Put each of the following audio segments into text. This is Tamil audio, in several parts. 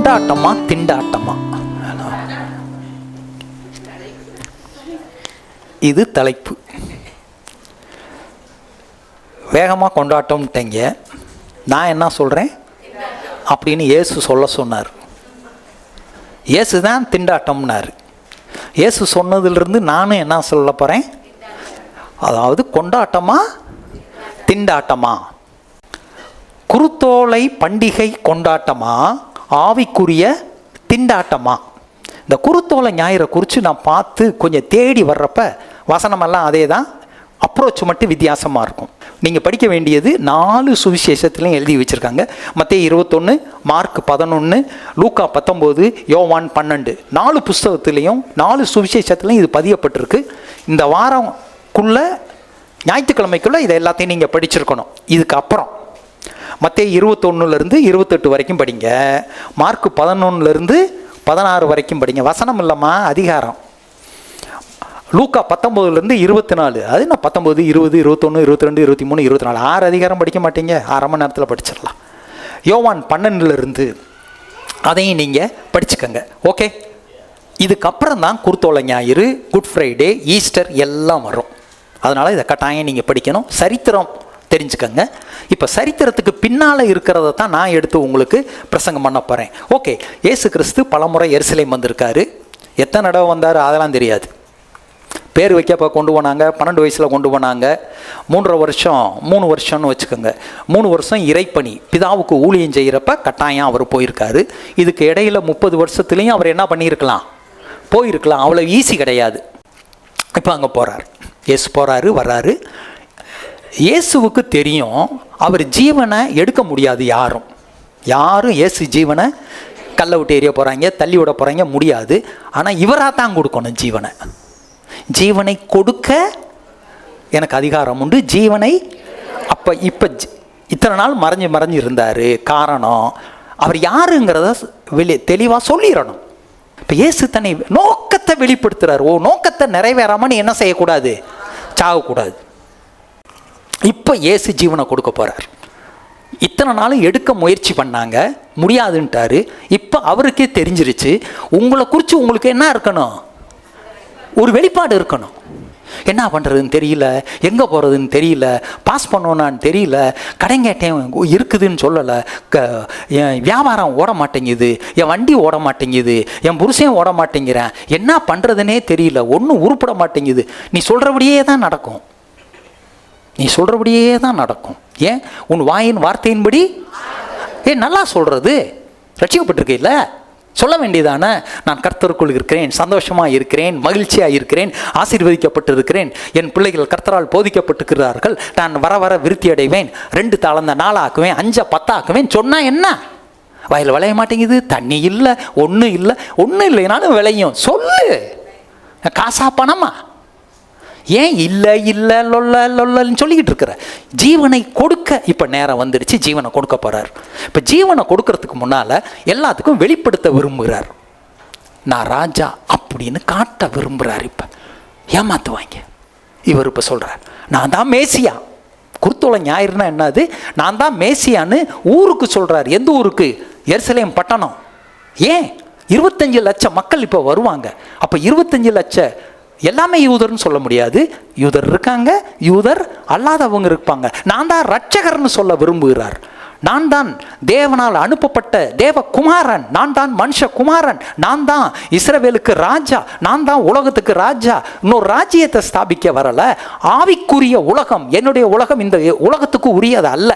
கொண்டாட்டமா திண்டாட்டமா? இது தலைப்பு. வேகமாக கொண்டாட்டம்ட்டீங்க, நான் என்ன சொல்கிறேன் அப்படின்னு இயேசு சொல்ல சொன்னார். இயேசு தான் திண்டாட்டம்னார். இயேசு சொன்னதிலிருந்து நானும் என்ன சொல்ல போகிறேன், அதாவது கொண்டாட்டமா திண்டாட்டமா, குருத்தோலை பண்டிகை கொண்டாட்டமா, ஆவிக்குரிய திண்டாட்டமா? இந்த குருத்தோலை ஞாயிறை குறித்து நான் பார்த்து கொஞ்சம் தேடி வர்றப்ப வசனமெல்லாம் அதே தான், அப்ரோச் மட்டும் வித்தியாசமாக இருக்கும். நீங்கள் படிக்க வேண்டியது 4 சுவிசேஷத்துலையும் எழுதி வச்சுருக்காங்க. மத்தேயு 21, மார்க் 11, லூக்கா 19, யோவான் 12, 4 புஸ்தகத்துலேயும் 4 சுவிசேஷத்துலையும் இது பதியப்பட்டிருக்கு. இந்த வாரம்குள்ளே ஞாயிற்றுக்கிழமைக்குள்ளே இதை எல்லாத்தையும் நீங்கள் படிச்சிருக்கணும். இதுக்கப்புறம் மத்தேயு 21 28 வரைக்கும் படிங்க, மார்க் 11 16 வரைக்கும் படிங்க. வசனம் இல்லைம்மா, அதிகாரம். லூக்கா 19 24, அது நான் 19 20 21 22 23 24 6 அதிகாரம் படிக்க மாட்டீங்க, 1/2 மணி நேரத்தில் படிச்சிடலாம். யோவான் 12 அதையும் நீங்கள் படிச்சுக்கோங்க. ஓகே, இதுக்கப்புறம் தான் குருத்தோலை ஞாயிறு, குட் ஃப்ரைடே, ஈஸ்டர் எல்லாம் வரும். அதனால் இதை கட்டாயம் நீங்கள் படிக்கணும். சரித்திரம் தெரிஞ்சுக்கங்க. இப்போ சரித்திரத்துக்கு பின்னால் இருக்கிறத தான் நான் எடுத்து உங்களுக்கு பிரசங்கம் பண்ண போகிறேன். ஓகே, இயேசு கிறிஸ்து பலமுறை எருசலேம் வந்திருக்காரு. எத்தனை தடவை வந்தார் அதெல்லாம் தெரியாது. பேர் வைக்கப்போ கொண்டு போனாங்க, 12 வயசில் கொண்டு போனாங்க. 3 வருஷம்னு வச்சுக்கோங்க. 3 வருஷம் இறைப்பணி, பிதாவுக்கு ஊழியம் செய்கிறப்ப கட்டாயம் அவர் போயிருக்காரு. இதுக்கு இடையில் 30 வருஷத்துலேயும் அவர் என்ன பண்ணியிருக்கலாம், போயிருக்கலாம். அவ்வளோ ஈஸி கிடையாது. இப்போ அங்கே போகிறார், இயேசு போகிறாரு, வர்றாரு. இயேசுவுக்கு தெரியும் அவர் ஜீவனை எடுக்க முடியாது. யாரும் இயேசு ஜீவனை கல்லை விட்டு எறிய போகிறாங்க, தள்ளி விட போகிறாங்க, முடியாது. ஆனால் இவராக தான் கொடுக்கணும் ஜீவனை. ஜீவனை கொடுக்க எனக்கு அதிகாரம் உண்டு. ஜீவனை அப்போ இப்போ இத்தனை நாள் மறைஞ்சு இருந்தார். காரணம், அவர் யாருங்கிறத தெளிவாக சொல்லிடணும். இப்போ இயேசு தன்னை நோக்கத்தை வெளிப்படுத்துகிறார். நோக்கத்தை நிறைவேறாமல் நீ என்ன செய்யக்கூடாது, சாகக்கூடாது. இப்போ இயேசு ஜீவனை கொடுக்க போகிறார். இத்தனை நாளும் எடுக்க முயற்சி பண்ணாங்க, முடியாதுன்ட்டாரு. இப்போ அவருக்கே தெரிஞ்சிருச்சு, உங்களை குறித்து உங்களுக்கு என்ன இருக்கணும், ஒரு வெளிப்பாடு இருக்கணும். என்ன பண்ணுறதுன்னு தெரியல, எங்கே போகிறதுன்னு தெரியல, பாஸ் பண்ணோன்னான்னு தெரியல, கடைங்கேட்டேன் இருக்குதுன்னு சொல்லலை, என் வியாபாரம் ஓட மாட்டேங்குது, என் வண்டி ஓட மாட்டேங்குது, என் புருஷன் ஓட மாட்டேங்கிறேன், என்ன பண்ணுறதுனே தெரியல, ஒன்றும் உருப்பட மாட்டேங்குது. நீ சொல்கிறபடியே தான் நடக்கும், நீ சொல்கிறபடியே தான் நடக்கும். ஏன், உன் வாயின் வார்த்தையின்படி நல்லா சொல்கிறது. ரட்சிக்கப்பட்டிருக்கையில் சொல்ல வேண்டியதானே, நான் கர்த்தருக்குள் இருக்கிறேன், சந்தோஷமாக இருக்கிறேன், மகிழ்ச்சியாக இருக்கிறேன், ஆசீர்வதிக்கப்பட்டு இருக்கிறேன், என் பிள்ளைகள் கர்த்தரால் போதிக்கப்பட்டிருக்கிறார்கள், நான் வர வர விருத்தி அடைவேன், 2 தாளந்த 4 ஆக்குவேன், 5 10 ஆக்குவேன். சொன்னால் என்ன, வயல் விளைய மாட்டேங்குது, தண்ணி இல்லை, ஒன்றும் இல்லைனாலும் விளையும். சொல்லு, காசா பணமா? ஏன் இல்லை லொல்லன்னு சொல்லிக்கிட்டு இருக்கிற? ஜீவனை கொடுக்க இப்போ நேரம் வந்துடுச்சு, ஜீவனை கொடுக்க போகிறார். இப்போ ஜீவனை கொடுக்கறதுக்கு முன்னால் எல்லாத்துக்கும் வெளிப்படுத்த விரும்புகிறார். நான் ராஜா அப்படின்னு காட்ட விரும்புகிறார். இப்போ ஏமாத்துவாங்க. இவர் இப்போ சொல்கிறார், நான் தான் மேசியா. குருத்தோலை ஞாயிறுனா என்னது, நான் தான் மேசியான்னு ஊருக்கு சொல்கிறார். எந்த ஊருக்கு? எருசலேம் பட்டணம். ஏன், 25 லட்சம் மக்கள் இப்போ வருவாங்க. அப்போ 25 லட்சம் எல்லாமே யூதர்னு சொல்ல முடியாது. யூதர் இருக்காங்க, யூதர் அல்லாதவங்க இருப்பாங்க. நான் தான் ரட்சகர்னு சொல்ல விரும்புகிறார். நான் தான் தேவனால் அனுப்பப்பட்ட தேவகுமாரன், நான் தான் மனுஷகுமாரன், நான் தான் இஸ்ரவேலுக்கு ராஜா, நான் தான் உலகத்துக்கு ராஜா. இன்னொரு ராஜ்யத்தை ஸ்தாபிக்க வரல. ஆவிக்குரிய உலகம், என்னுடைய உலகம் இந்த உலகத்துக்கு உரியது அல்ல.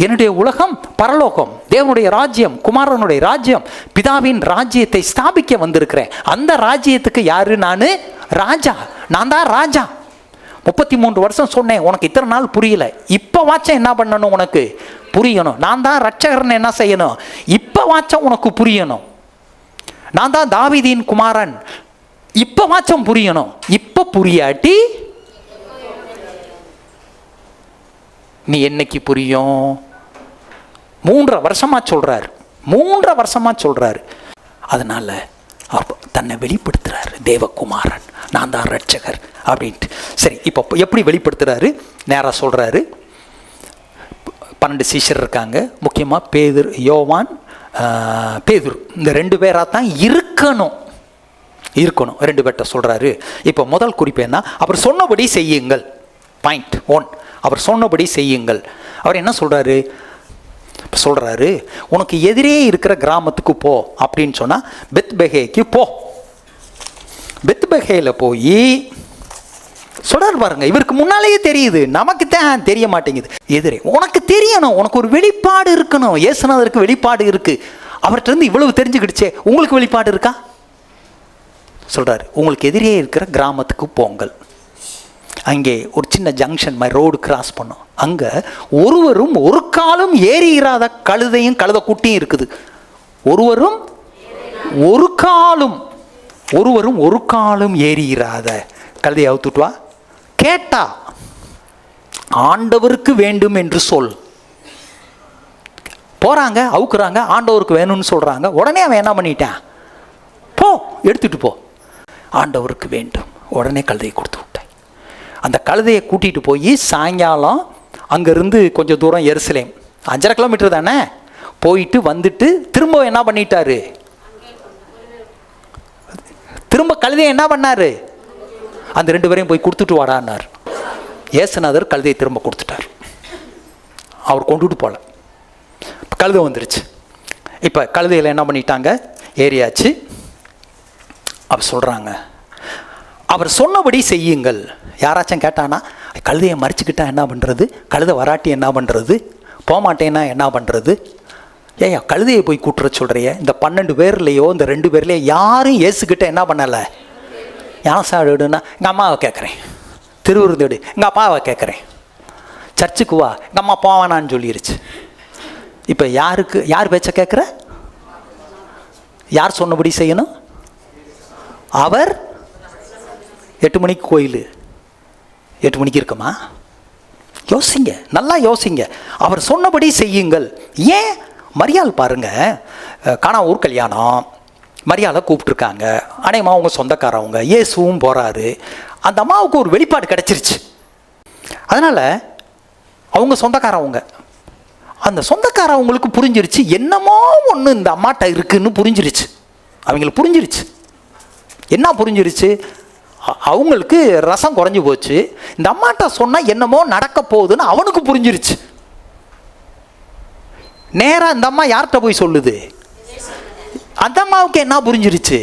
என்னுடைய உலகம் பரலோகம், தேவனுடைய ராஜ்யம், குமாரனுடைய ராஜ்யம், பிதாவின் ராஜ்யத்தை ஸ்தாபிக்க வந்திருக்கிறேன். அந்த ராஜ்யத்துக்கு யாரு? நான் ராஜா, நான் தான் ராஜா. 33 வருஷம் சொன்னேன், உனக்கு இத்தனை நாள் புரியல. இப்போ வாச்சம் என்ன பண்ணணும், உனக்கு புரியணும். நான் தான் ரட்சகர்னு என்ன செய்யணும், இப்போ வாச்சம் உனக்கு புரியணும். நான் தான் தாவீதின் குமாரன், இப்போ வாச்சம் புரியணும். இப்போ புரியாட்டி நீ என்னைக்கு புரியும்? 3 வருஷமா சொல்றாரு, 3 வருஷமா சொல்றாரு. அதனால தன்னை வெளிப்படுத்துறாரு, தேவகுமாரன், நான் தான் ரட்சகர் அப்படின்ட்டு. சரி, இப்போ எப்படி வெளிப்படுத்துறாரு நேராக சொல்றாரு. 12 சீஷர் இருக்காங்க, முக்கியமாக பேதுரு, யோவான், பேதுரு, இந்த 2 பேராக தான் இருக்கணும். 2 பேர்கிட்ட சொல்கிறாரு. இப்போ முதல் குறிப்பு என்ன? அவர் சொன்னபடி செய்யுங்கள். பாயிண்ட் 1, அவர் சொன்னபடி செய்யுங்கள். அவர் என்ன சொல்கிறாரு? சொல்கிறாரு, உனக்கு எதிரே இருக்கிற கிராமத்துக்கு போ அப்படின்னு சொன்னால் பெத்பகேக்கு போ. பெத்பகேல போய் சொல்கிறார் பாருங்க. இவருக்கு முன்னாலேயே தெரியுது, நமக்கு தான் தெரிய மாட்டேங்குது. எதிரே உனக்கு தெரியணும், உனக்கு ஒரு வெளிப்பாடு இருக்கணும். இயேசுநாதருக்கு வெளிப்பாடு இருக்குது. அவர்கிட்ட இருந்து இவ்வளவு தெரிஞ்சுக்கிடுச்சே, உங்களுக்கு வெளிப்பாடு இருக்கா? சொல்கிறாரு, உங்களுக்கு எதிரே இருக்கிற கிராமத்துக்கு போங்கள். அங்கே ஒரு சின்ன ஜங்ஷன் மாதிரி ரோடு கிராஸ் பண்ணோம். அங்கே ஒருவரும் ஒரு காலும் ஏறியிராத கழுதையும் கழுத குட்டியும் இருக்குது. ஒருவரும் ஒரு காலும் ஏறியிராத கழுதையை அவுத்துட்டு வா. கேட்டா ஆண்டவருக்கு வேண்டும் என்று சொல். போகிறாங்க, அவுக்குறாங்க, ஆண்டவருக்கு வேணும்னு சொல்கிறாங்க. உடனே அவன் என்ன பண்ணிட்டான்? போ, எடுத்துகிட்டு போ, ஆண்டவருக்கு வேண்டும். உடனே கழுதையை கொடுத்து விட்டேன். அந்த கழுதையை கூட்டிகிட்டு போய் சாயங்காலம் அங்கேருந்து கொஞ்சம் தூரம் எருசலேம் 5.5 கிலோமீட்டர் தானே, போயிட்டு வந்துட்டு திரும்ப என்ன பண்ணிட்டாரு? திரும்ப கழுதையை என்ன பண்ணார்? அந்த 2 பேரையும் போய் கொடுத்துட்டு வாடான்னார். இயேசுநாதர் கழுதையை திரும்ப கொடுத்துட்டார். அவர் கொண்டுட்டு போகல. கழுதை வந்துருச்சு. இப்போ கழுதையில் என்ன பண்ணிட்டாங்க? ஏறியாச்சு. அவர் சொல்கிறாங்க, அவர் சொன்னபடி செய்யுங்கள். யாராச்சும் கேட்டானா, கழுதையை மறிச்சுக்கிட்டா என்ன பண்ணுறது? கழுதை வராட்டி என்ன பண்ணுறது? போகமாட்டேன்னா என்ன பண்ணுறது? ஏயா கழுதையை போய் கூட்டுற சொல்கிறிய? இந்த 12 பேர்லையோ இந்த 2 பேர்லையோ யாரும் இயேசுக்கிட்ட என்ன பண்ணலை? யாசாடுன்னா எங்கள் அம்மாவை கேட்குறேன், திருவிருந்தோடு எங்கள் அப்பாவை கேட்குறேன், சர்ச்சுக்கு வா, எங்கள் அம்மா போவானான்னு சொல்லிருச்சு. இப்போ யார் பேச்சை கேட்குற? யார் சொன்னபடி செய்யணும்? அவர் 8 மணிக்கு கோயில், 8 மணிக்கு இருக்குமா? யோசிங்க, நல்லா யோசிங்க. அவர் சொன்னபடி செய்யுங்கள். ஏன்? மரியாள் பாருங்க, கானா ஊர் கல்யாணம், மரியாதை கூப்பிட்டுருக்காங்க. அநேகமாக அவங்க சொந்தக்காரவங்க. இயேசுவும் போகிறாரு. அந்த அம்மாவுக்கு ஒரு வெளிப்பாடு கிடச்சிருச்சு. அதனால் அவங்க சொந்தக்காரவங்க, அந்த சொந்தக்காரவங்களுக்கு புரிஞ்சிருச்சு, என்னமோ ஒன்று இந்த அம்மாட்ட இருக்குன்னு புரிஞ்சிருச்சு. அவங்களுக்கு புரிஞ்சிருச்சு. என்ன புரிஞ்சிருச்சு? அவங்களுக்கு ரசம் குறைஞ்சி போச்சு. இந்த அம்மாட்ட சொன்னால் என்னமோ நடக்க போகுதுன்னு அவனுக்கு புரிஞ்சிருச்சு. நேராக இந்த அம்மா யார்கிட்ட போய் சொல்லுது? அந்த அம்மாவுக்கு என்ன புரிஞ்சிருச்சு?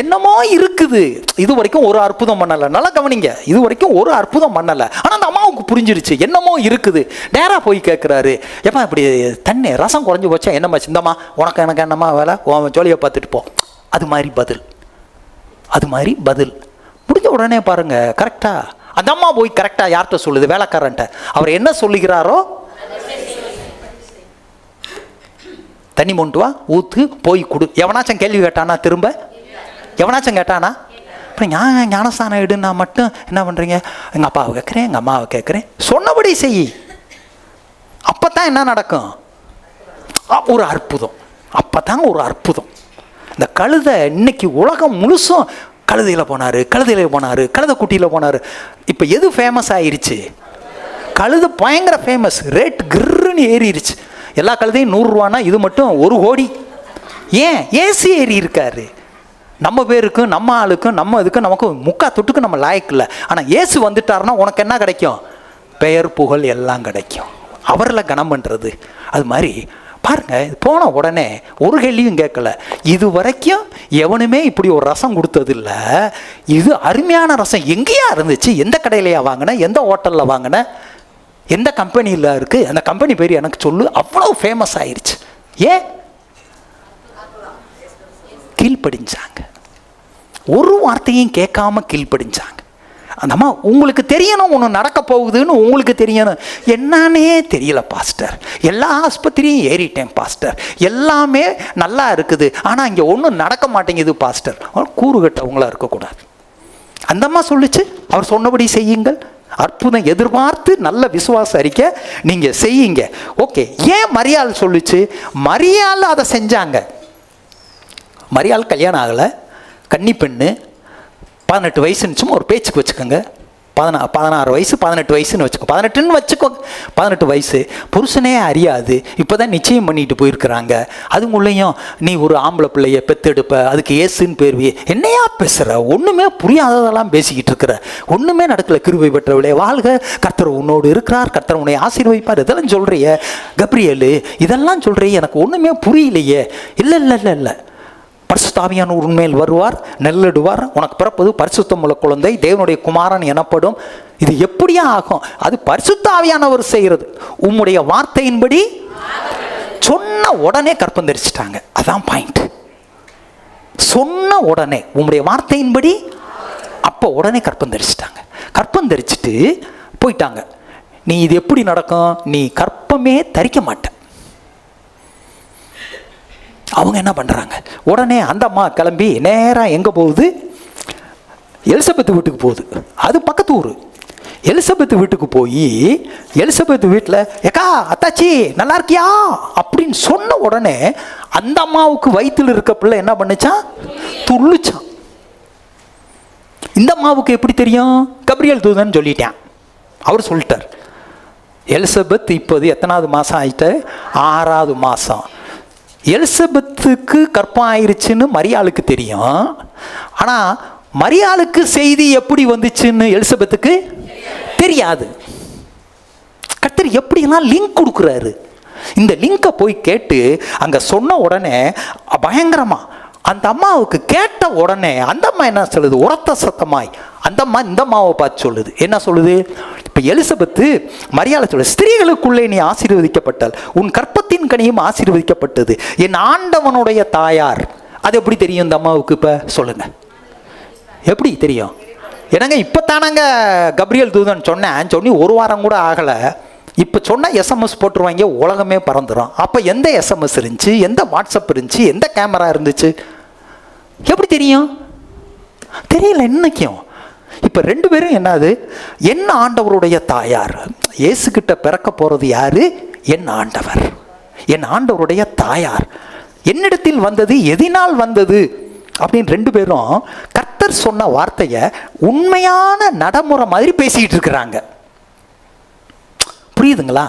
என்னமோ இருக்குது. இது வரைக்கும் ஒரு அற்புதம் பண்ணலை. நல்லா கவனிங்க, இது வரைக்கும் ஒரு அற்புதம் பண்ணலை. ஆனால் அந்த அம்மாவுக்கு புரிஞ்சிருச்சு, என்னமோ இருக்குது. நேராக போய் கேட்குறாரு, எப்பா இப்படி தண்ணி ரசம் குறைஞ்சி போச்சா என்னம்மா? சிந்தம்மா உனக்கு எனக்கு என்னம்மா வேலை? ஜோலியை பார்த்துட்டு போ. அது மாதிரி பதில் முடிஞ்ச உடனே பாருங்க, கரெக்டா அந்த அம்மா போய் கரெக்டா யார்கிட்ட சொல்லுது? வேலைக்காரன்ட்ட. அவர் என்ன சொல்லுகிறாரோ, தண்ணி மொண்டு வா, ஊத்து, போய் கொடு. எவனாச்சும் கேள்வி கேட்டானா? திரும்ப எவனாச்சும் கேட்டானா? அப்புறம் ஞானஸ்தானம் எடுன்னா மட்டும் என்ன பண்ணுறீங்க? எங்கள் அப்பாவை கேட்குறேன், எங்கள் அம்மாவை கேட்குறேன். சொன்னபடி செய். அப்போ தான் என்ன நடக்கும்? ஒரு அற்புதம். அப்போ தாங்க ஒரு அற்புதம். இந்த கழுதை இன்னைக்கு உலகம் முழுசும் கழுதையில் போனார், கழுதை குட்டியில் போனார். இப்போ எது ஃபேமஸ் ஆயிருச்சு? கழுதை பயங்கர ஃபேமஸ். ரேட் கிர்ன்னு ஏறிடுச்சு. எல்லா கழுதையும் 100 ரூபானா இது மட்டும் 1 கோடி. ஏன்? ஏசி ஏறி இருக்காரு. நம்ம பேருக்கும் நம்ம ஆளுக்கும் நம்ம இதுக்கும் நமக்கு முக்கா தொட்டுக்கு நம்ம லாய்க்கு இல்லை. ஆனால் ஏசு வந்துட்டாருன்னா உனக்கு என்ன கிடைக்கும்? பெயர் புகழ் எல்லாம் கிடைக்கும். அவரில் கனம் பண்ணுறது. அது மாதிரி பாருங்க, போன உடனே ஒரு கேள்வியும் கேட்கல. இது வரைக்கும் எவனுமே இப்படி ஒரு ரசம் கொடுத்ததில்ல. இது அருமையான ரசம் எங்கேயா இருந்துச்சு? எந்த கடையிலையா வாங்கின? எந்த ஹோட்டலில் வாங்கின? எந்த கம்பெனியில் இருக்குது? அந்த கம்பெனி பேர் எனக்கு சொல்லு. அவ்வளோ ஃபேமஸ் ஆயிடுச்சு. ஏன்? கீழ்ப்படிஞ்சாங்க. ஒரு வார்த்தையும் கேட்காம கீழ்ப்படிஞ்சாங்க. அந்த அம்மா, உங்களுக்கு தெரியணும் ஒன்று நடக்க போகுதுன்னு உங்களுக்கு தெரியணும். என்னன்னே தெரியல பாஸ்டர், எல்லா ஆஸ்பத்திரியும் ஏறிட்டேன் பாஸ்டர், எல்லாமே நல்லா இருக்குது, ஆனால் இங்கே ஒன்றும் நடக்க மாட்டேங்குது பாஸ்டர். கூறுகட்டவங்களா இருக்கக்கூடாது. அந்த அம்மா சொல்லிச்சு, அவர் சொன்னபடி செய்யுங்கள். அற்புதம் எதிர்பார்த்து நல்ல விசுவாசம் அறிக்கை நீங்கள் செய்யுங்க. ஓகே, ஏன் மரியாள் சொல்லிச்சு? மரியாள் அதை செஞ்சாங்க. மரியாள் கல்யாணம் ஆகலை, கன்னி பெண்ணு, 18 வயசுன்னு சும்மா ஒரு பேச்சுக்கு வச்சுக்கோங்க. 16 வயசு 18 வயசுன்னு வச்சுக்கோ, 18ன்னு வச்சுக்கோ, 18 வயசு. புருஷனே அறியாது, இப்போ தான் நிச்சயம் பண்ணிட்டு போயிருக்கிறாங்க. அதுக்குள்ளேயும் நீ ஒரு ஆம்பளை பிள்ளைய பெத்தெடுப்ப, அதுக்கு ஏசுன்னு பேருவி, என்னையா பேசுகிற? ஒன்றுமே புரியாததெல்லாம் பேசிக்கிட்டு இருக்கிற, ஒன்றுமே நடக்கல. கிருபை பெற்றவளே வாழ்க, கர்த்தர் உன்னோடு இருக்கிறார், கர்த்தர் உன்னை ஆசீர்வதிப்பார், இதெல்லாம் சொல்கிறிய கப்ரியேலு, இதெல்லாம் சொல்கிறிய, எனக்கு ஒன்றுமே புரியலையே. இல்லை இல்லை இல்லை இல்லை, பரிசுத்த ஆவியானவர் உன்மேல் வருவார், நெல்லடுவார், உனக்கு பிறப்பது பரிசுத்தமுள்ள குழந்தை, தேவனுடைய குமாரன் எனப்படும். இது எப்படியா ஆகும்? அது பரிசுத்த ஆவியானவர் செய்கிறது. உம்முடைய வார்த்தையின்படி சொன்ன உடனே கற்பம் தரிச்சிட்டாங்க. அதான் பாயிண்ட். சொன்ன உடனே உம்முடைய வார்த்தையின்படி, அப்போ உடனே கற்பம் தரிச்சிட்டாங்க. கற்பம் தரிச்சிட்டு போயிட்டாங்க. நீ இது எப்படி நடக்கும்? நீ கற்பமே தரிக்க மாட்ட. அவங்க என்ன பண்ணுறாங்க? உடனே அந்த அம்மா கிளம்பி நேராக எங்கே போகுது? எலிசபெத்து வீட்டுக்கு போகுது. அது பக்கத்து ஊர். எலிசபெத்து வீட்டுக்கு போய் எலிசபெத்து வீட்டில், ஏக்கா அத்தாச்சி நல்லா இருக்கியா அப்படின்னு சொன்ன உடனே அந்த அம்மாவுக்கு வயிற்றில் இருக்க பிள்ளை என்ன பண்ணுச்சான்? துள்ளுச்சான். இந்த அம்மாவுக்கு எப்படி தெரியும்? கப்ரியேல் தூதன் சொல்லிட்டேன். அவர் சொல்லிட்டார். எலிசபெத் இப்போது எத்தனாவது மாதம் ஆயிட்டு? 6வது மாதம். எலிசபெத்துக்கு கற்பம் ஆயிடுச்சுன்னு மரியாளுக்கு தெரியும். ஆனால் மரியாளுக்கு செய்தி எப்படி வந்துச்சுன்னு எலிசபெத்துக்கு தெரியாது. கர்த்தர் எப்படியெல்லாம் லிங்க் கொடுக்குறாரு. இந்த லிங்கை போய் கேட்டு அங்கே சொன்ன உடனே பயங்கரமாக அந்த அம்மாவுக்கு கேட்ட உடனே அந்த அம்மா என்ன சொல்லுது? உரத்த சத்தமாய் அந்த அம்மா இந்த அம்மாவை பார்த்து சொல்லுது. என்ன சொல்லுது? இப்போ எலிசபெத்து மரியாதை சொல்லுது, ஸ்திரீகளுக்குள்ளே நீ ஆசீர்வதிக்கப்பட்டால் உன் கற்பத்தின் கனியும் ஆசீர்வதிக்கப்பட்டது, என் ஆண்டவனுடைய தாயார். அது எப்படி தெரியும் இந்த அம்மாவுக்கு? இப்போ சொல்லுங்க, எப்படி தெரியும்? என்னங்க இப்போ தானங்க கப்ரியேல் தூதன் சொன்னி 1 வாரம் கூட ஆகலை. இப்போ சொன்னால் எஸ்எம்எஸ் போட்டுருவாங்க, உலகமே பறந்துடும். அப்போ எந்த எஸ்எம்எஸ் இருந்துச்சு? எந்த வாட்ஸ்அப் இருந்துச்சு? எந்த கேமரா இருந்துச்சு? எப்படி தெரியும்? தெரியல இன்னைக்கும். இப்போ 2 பேரும் என்னது? என் ஆண்டவருடைய தாயார். இயேசுகிட்ட பிறக்க போகிறது யாரு? என் ஆண்டவர், என் ஆண்டவருடைய தாயார். என்னிடத்தில் வந்தது, எதினால் வந்தது அப்படின்னு 2 பேரும் கர்த்தர் சொன்ன வார்த்தையை உண்மையான நடைமுறை மாதிரி பேசிக்கிட்டு இருக்கிறாங்க. புரியுதுங்களா?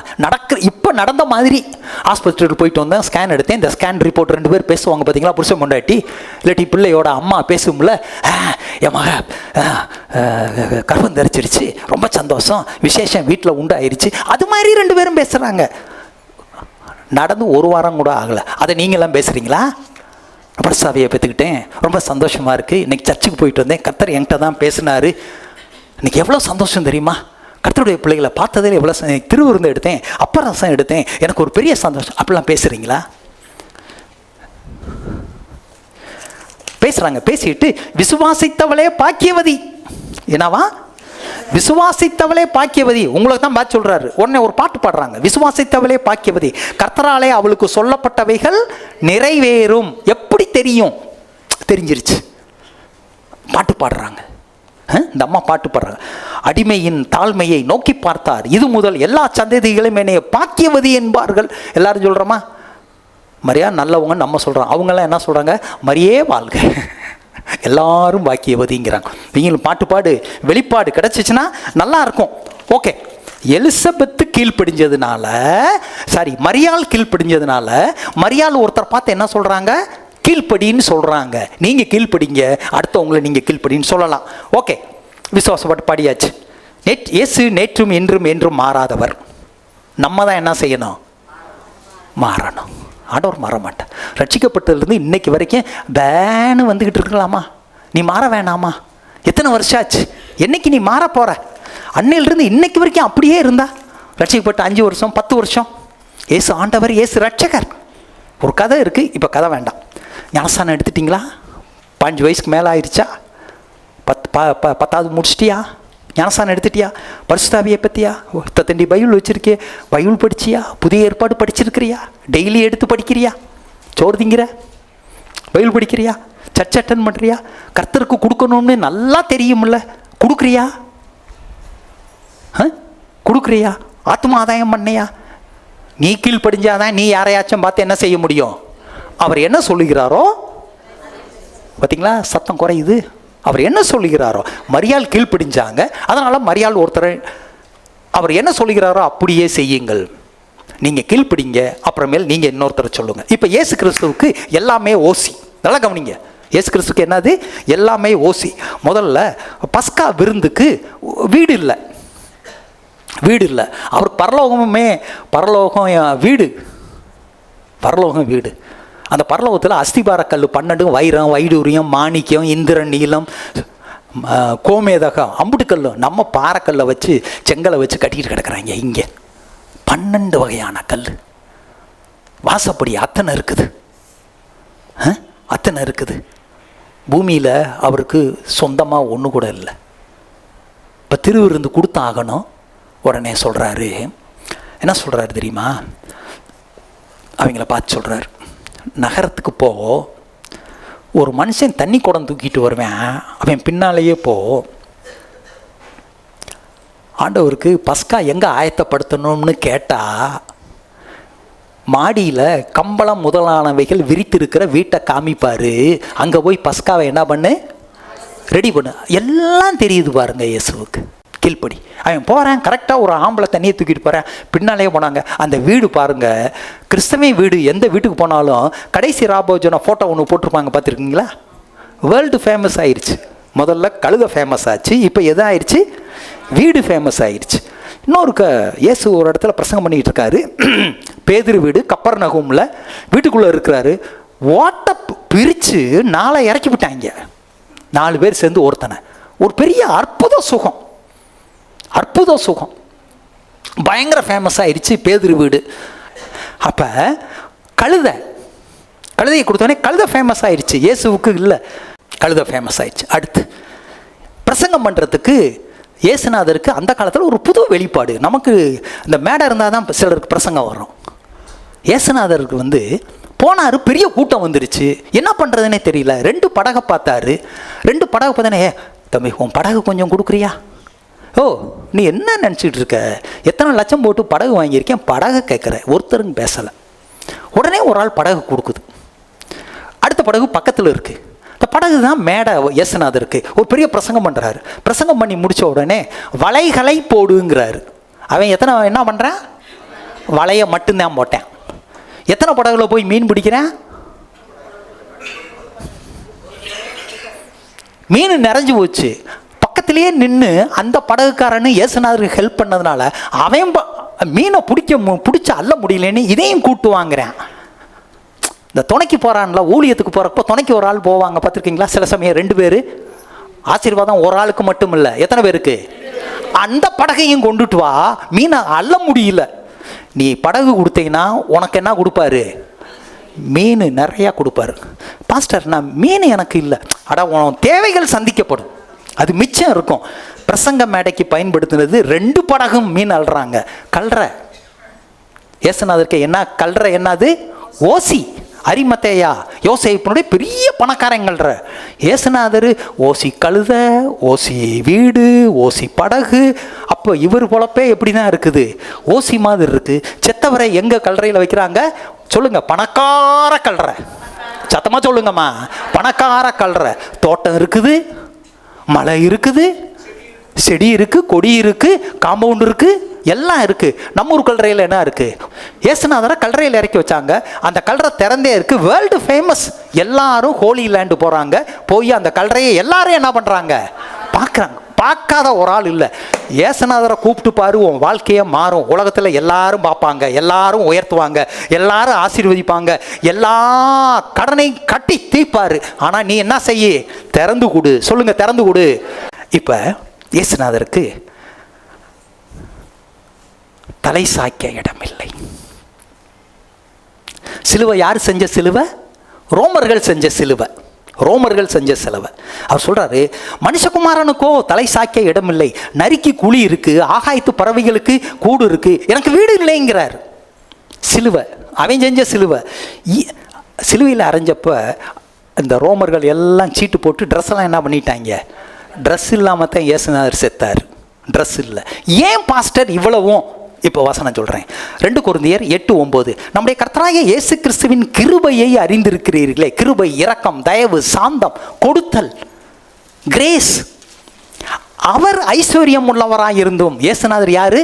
இப்போ நடந்த மாதிரி ஹாஸ்பிட்டலுக்கு போயிட்டு வந்தேன், ஸ்கேன் எடுத்தேன், இந்த ஸ்கேன் ரிப்போர்ட் 2 பேர் பேசுவாங்க பார்த்தீங்களா? புருஷன் பொண்டாட்டி இல்லாட்டி பிள்ளையோட அம்மா பேசும்ல, என் மக கர்ப்பம் தரிச்சிருச்சு, ரொம்ப சந்தோஷம், விசேஷம் வீட்டில் உண்டாயிருச்சு, அது மாதிரி 2 பேரும் பேசுகிறாங்க. நடந்து 1 வாரம் கூட ஆகலை. அதை நீங்களாம் பேசுகிறீங்களா? பரிசாவியை பெற்றுக்கிட்டேன், ரொம்ப சந்தோஷமாக இருக்குது, இன்றைக்கி சர்ச்சுக்கு போயிட்டு வந்தேன், கர்த்தர் என்கிட்ட தான் பேசினார், இன்றைக்கி எவ்வளோ சந்தோஷம் தெரியுமா? கர்த்தருடைய பிள்ளைகளை பார்த்ததில் எவ்வளோ திருவிருந்து எடுத்தேன், அப்பரசம் எடுத்தேன், எனக்கு ஒரு பெரிய சந்தோஷம். அப்படிலாம் பேசுகிறீங்களா? பேசுகிறாங்க. பேசிட்டு விசுவாசித்தவளே பாக்கியவதி. என்னவா? விசுவாசித்தவளே பாக்கியவதி. உங்களுக்கு தான் பார்த்து சொல்கிறாரு. உடனே ஒரு பாட்டு பாடுறாங்க, விசுவாசித்தவளே பாக்கியவதி, கர்த்தராலே அவளுக்கு சொல்லப்பட்டவைகள் நிறைவேறும். எப்படி தெரியும்? தெரிஞ்சிருச்சு. பாட்டு பாடுறாங்க. இந்த அம்மா பாட்டு பாடுறாங்க. அடிமையின் தாழ்மையை நோக்கி பார்த்தார், இது முதல் எல்லா சந்ததிகளும் என்னைய பாக்கியவதி என்பார்கள். எல்லாரும் சொல்கிறோமா? மரியா நல்லவங்க நம்ம சொல்கிறோம். அவங்கெல்லாம் என்ன சொல்கிறாங்க? மரியே வாழ்க, எல்லாரும் பாக்கியவதிங்கிறாங்க. நீங்களும் பாட்டு பாடு, வெளிப்பாடு கிடச்சிச்சின்னா நல்லா இருக்கும். ஓகே, எலிசபெத்து கீழ்ப்படிஞ்சதுனால, மரியாள் கீழ்ப்படிஞ்சதுனால, மரியாள் ஒருத்தர் பார்த்து என்ன சொல்கிறாங்க? கீழ்ப்படின்னு சொல்கிறாங்க. நீங்கள் கீழ்ப்படிங்க, அடுத்தவங்களை நீங்கள் கீழ்ப்படின்னு சொல்லலாம். ஓகே, விசுவாசப்பட்டு பாடியாச்சு. இயேசு நேற்றும் இன்றும் என்றும் மாறாதவர். நம்ம தான் என்ன செய்யணும்? மாறணும். ஆண்டவர் மாற மாட்டேன். ரட்சிக்கப்பட்டதுலேருந்து இன்னைக்கு வரைக்கும் பேனு வந்துக்கிட்டு இருக்கலாமா? நீ மாற வேணாமா? எத்தனை வருஷம் ஆச்சு? என்னைக்கு நீ மாற போகிற? அன்னையிலிருந்து இன்னைக்கு வரைக்கும் அப்படியே இருந்தா, ரட்சிக்கப்பட்ட 5 வருஷம் 10 வருஷம், இயேசு ஆண்டவர், இயேசு ரட்சகர். ஒரு கதை இருக்குது, இப்போ கதை வேண்டாம். ஞானஸ்தானம் எடுத்துட்டிங்களா? 15 வயசுக்கு மேலே ஆயிடுச்சா? 10வது முடிச்சிட்டியா? ஞானஸ்தானம் எடுத்துட்டியா? பரிசுத்தாவியை பற்றியா? தண்டி பைபிள் வச்சுருக்கே, பைபிள் படிச்சியா? புதிய ஏற்பாடு படிச்சிருக்கிறியா? டெய்லி எடுத்து படிக்கிறியா? சோறு திங்கிற? பைபிள் படிக்கிறியா? சர்ச் அட்டன் பண்ணுறியா? கர்த்தருக்கு கொடுக்கணும்னு நல்லா தெரியுமில்ல, கொடுக்குறியா? கொடுக்குறியா? ஆத்மா ஆதாயம் பண்ணையா? நீ கீழ்ப்படிஞ்சாதான் நீ யாரையாச்சும் பார்த்து என்ன செய்ய முடியும்? அவர் என்ன சொல்லுகிறாரோ, பார்த்தீங்களா? சத்தம் குறையுது. அவர் என்ன சொல்லுகிறாரோ, மரியாள் கீழ்ப்படிஞ்சாங்க, அதனால் மரியாள் ஒருத்தர் அவர் என்ன சொல்லுகிறாரோ அப்படியே செய்யுங்கள், நீங்கள் கீழ்ப்படிங்க, அப்புறமேல் நீங்கள் இன்னொருத்தரை சொல்லுங்கள். இப்போ இயேசு கிறிஸ்துவுக்கு எல்லாமே ஓசி. நல்லா கவனிங்க, இயேசு கிறிஸ்துவுக்கு என்னது? எல்லாமே ஓசி. முதல்ல பஸ்கா விருந்துக்கு வீடு இல்லை, வீடு இல்லை. அவர் பரலோகம் வீடு. அந்த பரலோகத்தில் அஸ்திபாரக்கல் 12 வைரம், வைடூரியம், மாணிக்கம், இந்திரன், நீலம், கோமேதகம், அம்புட்டுக்கல், நம்ம பாறைக்கல்லை வச்சு செங்கலை வச்சு கட்டிக்கிட்டு கிடக்குறாங்க. இங்கே 12 வகையான கல், வாசப்படி அத்தனை இருக்குது, அத்தனை இருக்குது. பூமியில் அவருக்கு சொந்தமாக ஒன்று கூட இல்லை. இப்போ திருவிருந்து கொடுத்தாகணும். உடனே சொல்கிறாரு, என்ன சொல்கிறாரு தெரியுமா? அவங்கள பார்த்து சொல்கிறார், நகரத்துக்கு போ, ஒரு மனுஷன் தண்ணி குடம் தூக்கிட்டு வருவேன், அவன் பின்னாலேயே போ. ஆண்டவருக்கு பஸ்கா எங்கே ஆயத்தப்படுத்தணும்னு கேட்டால், மாடியில் கம்பளம் முதலானவைகள் விரித்திருக்கிற வீட்டை காமிப்பார். அங்கே போய் பஸ்காவை என்ன பண்ணு, ரெடி பண்ணு. எல்லாம் தெரியுது பாருங்க இயேசுவுக்கு. கீழ்ப்படி. அவன் போகிறேன், கரெக்டாக ஒரு ஆம்பளை தண்ணியை தூக்கிட்டு போகிறேன், பின்னாலே போனாங்க. அந்த வீடு பாருங்கள், கிறிஸ்தவ வீடு. எந்த வீட்டுக்கு போனாலும் கடைசி ராபோஜன ஃபோட்டோ ஒன்று போட்டிருப்பாங்க, பார்த்துருக்கீங்களா? வேர்ல்டு ஃபேமஸ் ஆயிடுச்சு. முதல்ல கழுதை ஃபேமஸ் ஆச்சு, இப்போ எது ஆயிடுச்சு? வீடு ஃபேமஸ் ஆயிடுச்சு. இன்னொரு இயேசு ஒரு இடத்துல பிரசங்கம் பண்ணிக்கிட்டு இருக்காரு. பேதுரு வீடு கப்பர்நகூமில் வீட்டுக்குள்ளே இருக்கிறாரு. ஓட்டை பிரித்து 4 இறக்கி விட்டாங்க. 4 பேர் சேர்ந்து ஒருத்தனை. ஒரு பெரிய அற்புத சுகம், அற்புத சுகம், பயங்கர ஃபேமஸ் ஆயிடுச்சு பேதுரு வீடு. அப்போ கழுதையை கொடுத்தோடனே கழுதை ஃபேமஸ் ஆயிடுச்சு. இயேசுவுக்கு இல்லை, கழுதை ஃபேமஸ் ஆயிடுச்சு. அடுத்து பிரசங்கம் பண்ணுறதுக்கு இயேசுநாதருக்கு அந்த காலத்தில் ஒரு புது வெளிப்பாடு. நமக்கு இந்த மேடை இருந்தால் தான் சிலருக்கு பிரசங்கம் வரும். இயேசுநாதருக்கு போனார், பெரிய கூட்டம் வந்துருச்சு, என்ன பண்ணுறதுனே தெரியல. 2 படகை பார்த்தாரு. 2 படகை பார்த்தோன்னே, தம்பி உன் படகு கொஞ்சம் கொடுக்குறியா? ஓ, நீ என்ன நினச்சிட்டு இருக்க? எத்தனை லட்சம் போட்டு படகு வாங்கியிருக்கேன், படகு கேட்குற. ஒருத்தருங்க பேசலை. உடனே ஒரு ஆள் படகு கொடுக்குது. அடுத்த படகு பக்கத்தில் இருக்குது. இந்த படகு தான் மேடை இயேசுநாதருக்கு. ஒரு பெரிய பிரசங்கம் பண்ணுறாரு. பிரசங்கம் பண்ணி முடித்த உடனே வலைகளை போடுங்கிறாரு. அவன் என்ன பண்ணுறான்? வலையை மட்டும்தான் போட்டேன். எத்தனை படகுல போய் மீன் பிடிக்கிறேன்? மீன் நிறைஞ்சு போச்சு. பக்கத்திலேயே நின்று அந்த படகுக்காரனு இயேசுநாதருக்கு ஹெல்ப் பண்ணதுனால அவன் மீனை பிடிச்ச அள்ள முடியலன்னு இதையும் கூட்டு வாங்குறேன். இந்த துணைக்கு போகிறான்ல, ஊழியத்துக்கு போகிறப்போ துணைக்கு ஒரு ஆள் போவாங்க, பார்த்துருக்கீங்களா? சில சமயம் 2 பேர். ஆசீர்வாதம் ஒரு ஆளுக்கு மட்டும் இல்லை, எத்தனை பேருக்கு? அந்த படகையும் கொண்டுட்டு வா, மீனை அள்ள முடியல. நீ படகு கொடுத்தீங்கன்னா உனக்கு என்ன கொடுப்பாரு? மீன் நிறையா கொடுப்பாரு. பாஸ்டர், நான் மீன் எனக்கு இல்லை. உன் தேவைகள் சந்திக்கப்படும், அது மிச்சம் இருக்கும். பிரசங்க மேடைக்கு பயன்படுத்தினது 2 படகும் மீன் அள்ளுறாங்க. கல்ற இயேசுநாதருக்கு என்ன கல்ற? என்னது? ஓசி. அரிமத்தேயா யோசேப்பினுடைய பெரிய பணக்காரங்கள்ற. இயேசுநாதர் ஓசி கழுத, ஓசி வீடு, ஓசி படகு. அப்போ இவர் பொழப்பே எப்படி தான் இருக்குது? ஓசி மாதிரி இருக்குது. செத்தவரை எங்கே கல்றையில் வைக்கிறாங்க சொல்லுங்க? பணக்கார கல்ற. சத்தமாக சொல்லுங்கம்மா, பணக்கார கல்ற. தோட்டம் இருக்குது, மலை இருக்குது, செடி இருக்குது, கொடி இருக்குது, காம்பவுண்ட் இருக்குது, எல்லாம் இருக்குது. நம்ம ஊர் கல்றையில் என்ன இருக்குது? இயேசுநாதரை கல்றையில் இறக்கி வச்சாங்க. அந்த கல்றை திறந்தே இருக்குது, வேர்ல்டு ஃபேமஸ். எல்லாரும் ஹோலி லேண்டு போகிறாங்க. போய் அந்த கல்றையை எல்லாரும் என்ன பண்ணுறாங்க? பார்க்குறாங்க. பார்க்காத ஒரு ஆள் இல்லை. இயேசுநாதரை கூப்பிட்டு பாரு, உன் வாழ்க்கையை மாறும். உலகத்தில் எல்லாரும் பார்ப்பாங்க, எல்லாரும் உயர்த்துவாங்க, எல்லாரும் ஆசீர்வதிப்பாங்க, எல்லா கடனையும் கட்டி தீர்ப்பாரு. ஆனால் நீ என்ன செய்ய? திறந்து கொடு. சொல்லுங்க, திறந்து கொடு. இப்போ இயேசுநாதருக்கு தலை சாய்க்க இடமில்லை. சிலுவை யார் செஞ்ச சிலுவை? ரோமர்கள் செஞ்ச சிலுவை. ரோமர்கள் செஞ்ச சிலுவை. அவர் சொல்றாரு, மனுஷகுமாரனுக்கோ தலை சாய்க்க இடமில்லை, நரிக்கு குழி இருக்கு, ஆகாயத்து பறவைகளுக்கு கூடு இருக்கு, எனக்கு வீடு இல்லைங்கிறார். சிலுவை அவன் செஞ்ச சிலுவை. சிலுவையில் அரைஞ்சப்ப இந்த ரோமர்கள் எல்லாம் சீட்டு போட்டு ட்ரெஸ் எல்லாம் என்ன பண்ணிட்டாங்க? ட்ரெஸ் இல்லாமல் தான் இயேசுநாதர் செத்தார். ட்ரெஸ் இல்லை. ஏன் பாஸ்டர் இவ்வளவும்? இப்போ வசனம் சொல்கிறேன். 2 கொரிந்தியர் 8:9. நம்முடைய கர்த்தராகிய இயேசு கிறிஸ்துவின் கிருபையை அறிந்திருக்கிறீர்களே. கிருபை, இரக்கம், தயவு, சாந்தம், கொடுத்தல். கிரேஸ். அவர் ஐஸ்வர்யம் உள்ளவராக இருந்தும், இயேசுநாதர் யாரு?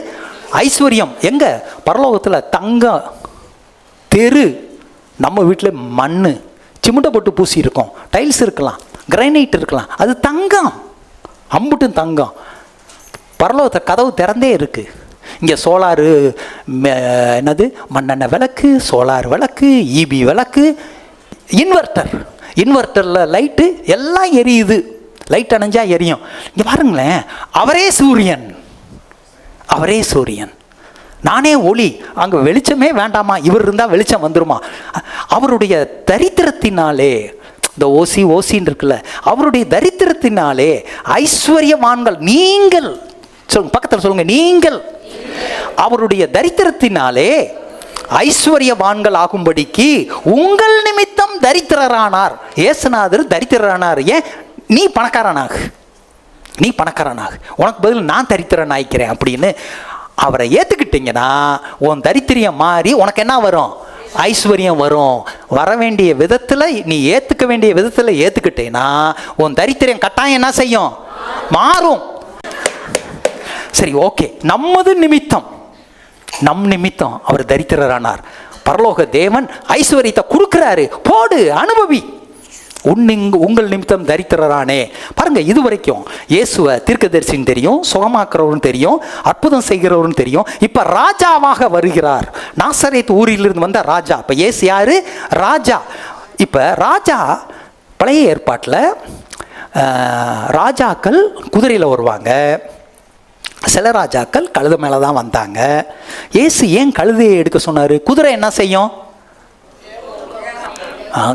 ஐஸ்வர்யம். எங்க? பரலோகத்தில் தங்கம் தெரு. நம்ம வீட்டில் மண் சிமுட்டை போட்டு பூசி இருக்கும், டைல்ஸ் இருக்கலாம், கிரைனைட் இருக்கலாம், அது தங்கம், அம்புட்டும் தங்கம். பரலோகத்தை கதவு திறந்தே இருக்கு. இங்கே சோலாரு, என்னது, மண்ணெண்ணெய் விளக்கு, சோலார் விளக்கு, இபி விளக்கு, இன்வெர்ட்டரில் லைட்டு எல்லாம் எரியுது. லைட் அணைஞ்சா எரியும். இங்கே பாருங்களேன், அவரே சூரியன், அவரே சூரியன். நானே ஒளி. அங்கே வெளிச்சமே வேண்டாமா, இவர் இருந்தால் வெளிச்சம் வந்துருமா? அவருடைய தரித்திரத்தினாலே, இந்த ஓசின்னு இருக்குல்ல, அவருடைய தரித்திரத்தினாலே ஐஸ்வர்யவான்கள் நீங்கள். சொல்லுங்க, பக்கத்தில் சொல்லுங்க, நீங்கள் அவருடைய தரித்திரத்தினாலே ஐஸ்வர்யவான்கள் ஆகும்படிக்கு உங்கள் நிமித்தம் தரித்திரரானார். இயேசுநாதர் தரித்திரரானார். ஏன்? நீ பணக்காரனாக, நீ பணக்காரனாக, உனக்கு பதில் நான் தரித்திரன் ஆயிக்கிறேன் அப்படின்னு அவரை ஏற்றுக்கிட்டீங்கன்னா உன் தரித்திரியம் மாறி உனக்கு என்ன வரும்? ஐஸ்வர்யம் வரும். வர வேண்டிய விதத்தில், நீ ஏற்றுக்க வேண்டிய விதத்தில் ஏற்றுக்கிட்டேன்னா உன் தரித்திரியம் கட்டாயம் என்ன செய்யும்? மாறும். சரி, ஓகே. நமது நிமித்தம், நம் நிமித்தம் அவர் தரித்திரரானார். பரலோக தேவன் ஐஸ்வர்யத்தை கொடுக்குறாரு, போடு, அனுபவி. உங்கள் நிமித்தம் தரித்திரரானே. பாருங்க, இது வரைக்கும் இயேசுவை தீர்க்கதரிசின்னு தெரியும், சுகமாக்குறவர்னு தெரியும், அற்புதம் செய்கிறவர்னு தெரியும். இப்போ ராஜாவாக வருகிறார். நாசரேத் ஊரிலிருந்து வந்த ராஜா. இப்போ இயேசு யாரு? ராஜா. இப்போ ராஜா, பழைய ஏற்பாட்டில் ராஜாக்கள் குதிரையில் வருவாங்க, சில ராஜாக்கள் கழுதை மேலே தான் வந்தாங்க. இயேசு ஏன் கழுதையை எடுக்க சொன்னார்? குதிரை என்ன செய்யும்?